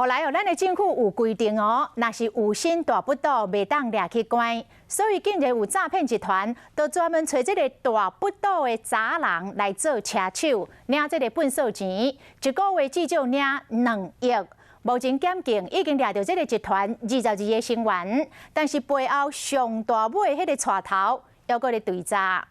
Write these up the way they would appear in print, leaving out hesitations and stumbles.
后来咱的政府有规定哦，若是有心大不倒，袂当掠去关。所以竟然有诈骗集团，都专门找这个大不倒的渣人来做车手，领这个笨手钱，一个月至少领2亿。目前检警已经抓到这个集团22个成员，但是背后上大尾迄个带头，还搁咧追查。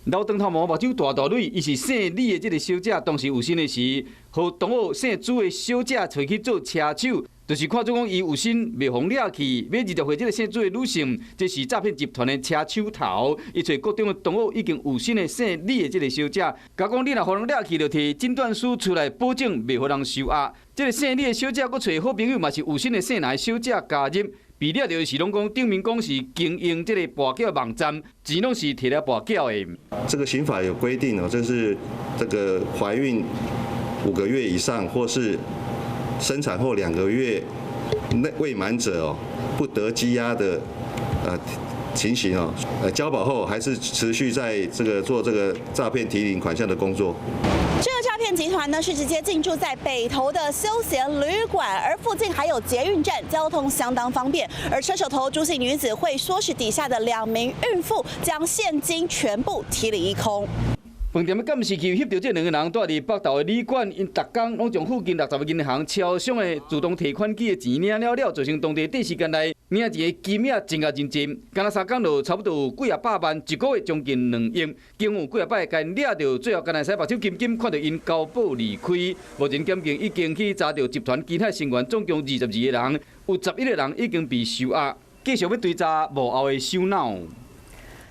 老长头毛目睭大大蕊，伊是姓李的这个小姐，当时有心的是，和同学姓朱的小姐找去做车手，就是看做讲伊有心袂互掠去，要20岁这个姓朱的女性，这是诈骗集团的车手头。伊找各种的同学已经有心的姓李的这个小姐，甲讲你若互人掠去，就摕诊断书出来保证袂互人收押。这个姓李的小姐，佮找好朋友嘛是有心的姓哪的小姐加入。 被掠到是拢讲顶面讲是经营这个跋筊网站，钱拢是摕来跋筊的。这个刑法有规定哦，就是这个怀孕5个月以上，或是生产后2个月未满者哦，不得羁押的情形哦。交保后还是持续在做这个诈骗提领款项的工作。 这个诈骗集团呢是直接进驻在北投的休闲旅馆，而附近还有捷运站，交通相当方便。而车手头朱姓女子会唆使底下的2名孕妇将现金全部提领一空。 饭店的监视器翕到这2个人住伫北投的旅馆，因逐工拢将附近60个银行超商的自动提款机的钱领了，造成当地短时间内领一个金额增加真济。干那3工就差不多有几百万，一个月将近2亿。经有几摆该掠到，最后干那使目睭金金看到因交保离开。目前检警已经去查到集团其他成员，总共22个人，有11个人已经被收押，继续要追查幕后的首脑。